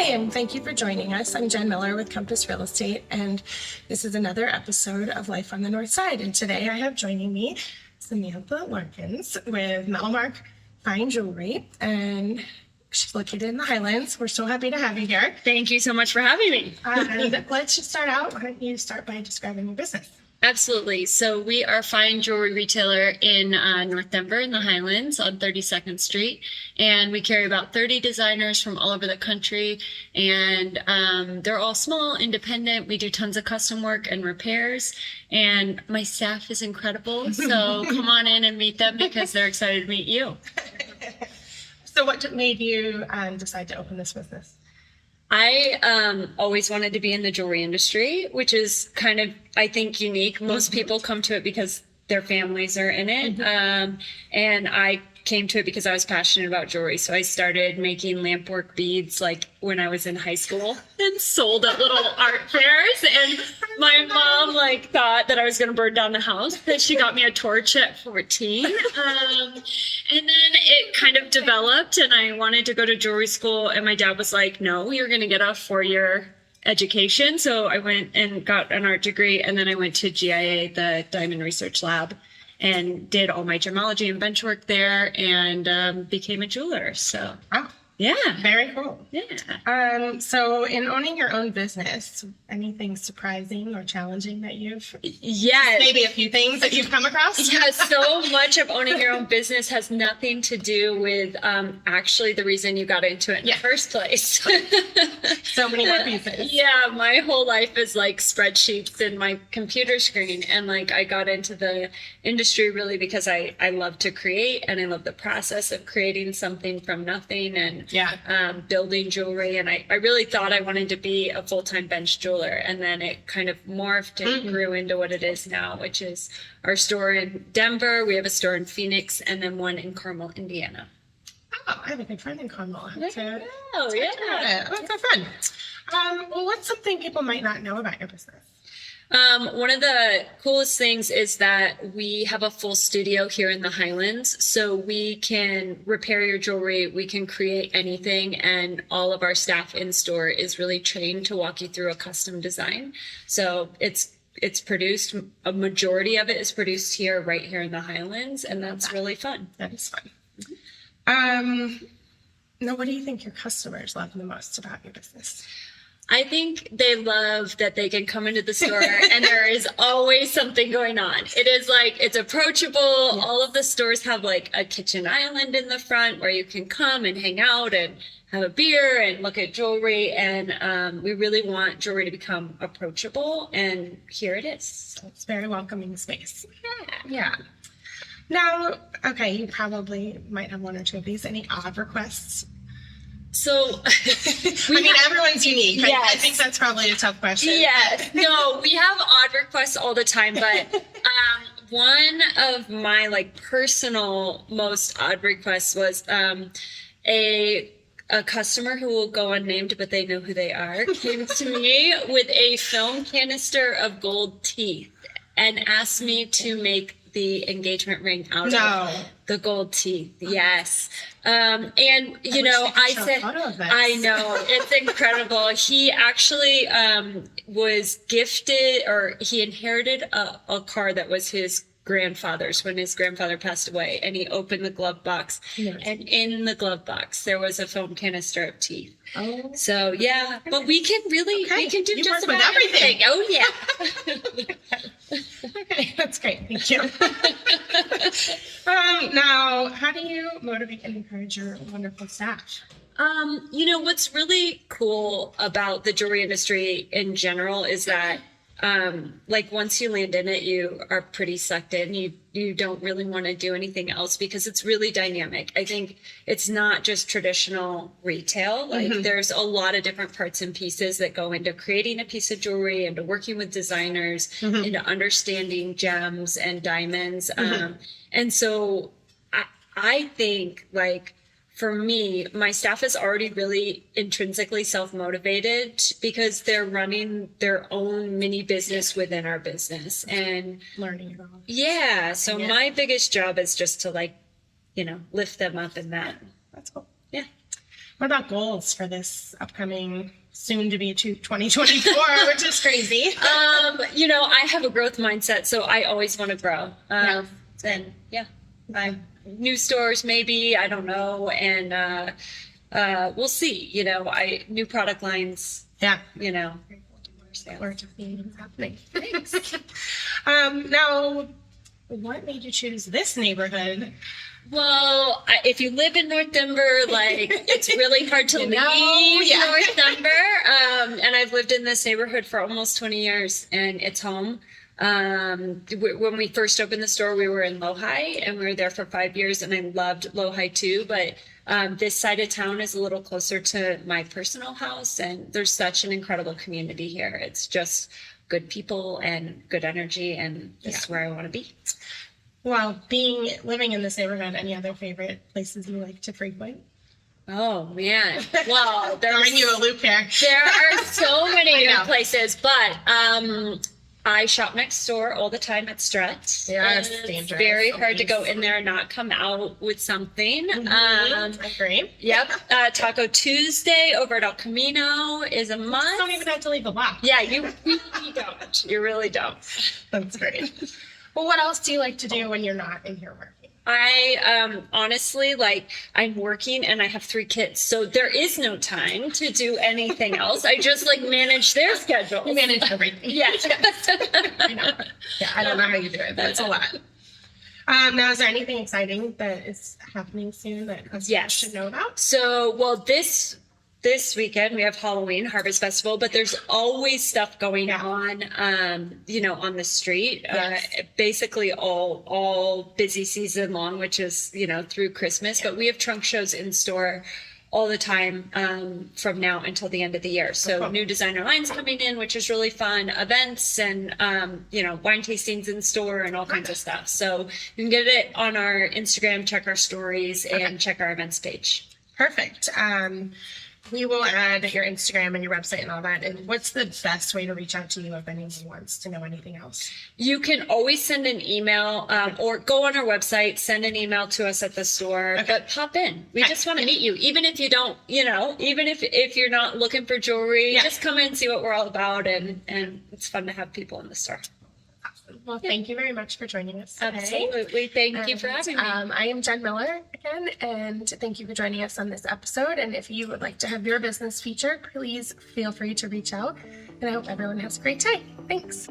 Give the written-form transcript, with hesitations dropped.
and thank you for joining us. I'm Jen Miller with Compass Real Estate, and this is another episode of Life on the North Side. And today I have joining me Samantha Larkins with MetalMark Fine Jewelry, and she's located in the Highlands. We're so happy to have you here. Thank you so much for having me. And let's just start out. Why don't you start by describing your business? Absolutely. So we are a fine jewelry retailer in North Denver in the Highlands on 32nd Street. And we carry about 30 designers from all over the country. And they're all small, independent. We do tons of custom work and repairs. And my staff is incredible. So come on in and meet them because they're excited to meet you. So what made you decide to open this business? I always wanted to be in the jewelry industry, which is kind of, I think, unique. Most people come to it because their families are in it. And I came to it because I was passionate about jewelry. So I started making lampwork beads like when I was in high school and sold at little art fairs. And my mom thought that I was going to burn down the house. That she got me a torch at 14. And then it kind of developed and I wanted to go to jewelry school. And my dad was like, no, you're going to get a 4-year education. So I went and got an art degree. And then I went to GIA, the Diamond Research Lab, and did all my gemology and bench work there and became a jeweler. So, wow. Yeah. Very cool. Yeah. So in owning your own business, anything surprising or challenging that you've... Yes. Maybe a few things that you've come across? Yeah, so much of owning your own business has nothing to do with actually the reason you got into it in the first place. So many more pieces. Yeah, my whole life is like spreadsheets and my computer screen. And I got into the industry really because I love to create and I love the process of creating something from nothing and building jewelry. And I really thought I wanted to be a full-time bench jeweler. And then it kind of morphed and grew into what it is now, which is our store in Denver. We have a store in Phoenix and then one in Carmel, Indiana. Oh, I have a good friend in Carmel. Oh, yeah. That's so fun. Well, what's something people might not know about your business? One of the coolest things is that we have a full studio here in the Highlands, so we can repair your jewelry, we can create anything, and all of our staff in store is really trained to walk you through a custom design. So it's produced, a majority of it is produced here, right here in the Highlands, and that's really fun. That is fun. Now, what do you think your customers love the most about your business? I think they love that they can come into the store and there is always something going on. It is it's approachable. Yes. All of the stores have a kitchen island in the front where you can come and hang out and have a beer and look at jewelry. And we really want jewelry to become approachable. And here it is. So it's a very welcoming space. Yeah. Now, okay, you probably might have one or two of these. Any odd requests? So, everyone's unique. Right? Yes. I think that's probably a tough question. Yes. No, we have odd requests all the time, but one of my personal most odd requests was a customer who will go unnamed, but they know who they are, came to me with a film canister of gold teeth and asked me to make the engagement ring out of the gold teeth. Yes. And I said, I know, it's incredible. He actually was gifted, or he inherited a car that was his grandfather's when his grandfather passed away, and he opened the glove box, and in the glove box there was a foam canister of teeth. Oh, so yeah, but we can do just about everything. Oh yeah. Okay, that's great. Thank you. Now, how do you motivate and encourage your wonderful staff? What's really cool about the jewelry industry in general is that once you land in it, you are pretty sucked in. You don't really want to do anything else because it's really dynamic. I think it's not just traditional retail. There's a lot of different parts and pieces that go into creating a piece of jewelry, into working with designers, into understanding gems and diamonds. And so I think for me, my staff is already really intrinsically self-motivated because they're running their own mini business within our business and learning it all. Yeah. So my biggest job is just to lift them up in that. That's cool. Yeah. What about goals for this upcoming soon to be 2024, which is crazy? I have a growth mindset, so I always want to grow. And new stores, maybe, I don't know. And we'll see, new product lines, Yeah. We're just seeing what's happening. Thanks. Now, what made you choose this neighborhood? Well, if you live in North Denver, it's really hard to leave North Denver. And I've lived in this neighborhood for almost 20 years, and it's home. When we first opened the store, we were in Lohi, and we were there for 5 years, and I loved Lohi too. But this side of town is a little closer to my personal house, and there's such an incredible community here. It's just good people and good energy, and this is where I want to be. Well, living in this neighborhood, any other favorite places you like to frequent? Oh man! Well, throwing you a loop here. There are so many good places, but I shop next door all the time at Strut. Yeah, it's dangerous. Very hard to go in there and not come out with something. I agree. Yep. Taco Tuesday over at El Camino is a must. You don't even have to leave the block. Yeah, you really don't. You really don't. That's great. Well, what else do you like to do when you're not in here working? I honestly, I'm working and I have 3 kids, so there is no time to do anything else. I just manage their schedule. You manage everything. Yeah. I know. Yeah, I don't know how you do it, but it's a lot. Now, is there anything exciting that is happening soon that customers should know about? So, this weekend we have Halloween Harvest Festival, but there's always stuff going on, on the street. Yes. Basically all busy season long, which is through Christmas. But we have trunk shows in store all the time from now until the end of the year. So new designer lines coming in, which is really fun. Events and wine tastings in store and all kinds of stuff. So you can get it on our Instagram, check our stories, and check our events page. Perfect. We will add your Instagram and your website and all that. And what's the best way to reach out to you if anyone wants to know anything else? You can always send an email or go on our website, send an email to us at the store, but pop in. We just want to meet you. Even if you don't, even if you're not looking for jewelry, just come in and see what we're all about. And it's fun to have people in the store. Well, thank you very much for joining us today. Absolutely. Thank you for having me. I am Jen Miller again, and thank you for joining us on this episode. And if you would like to have your business featured, please feel free to reach out. And I hope everyone has a great day. Thanks.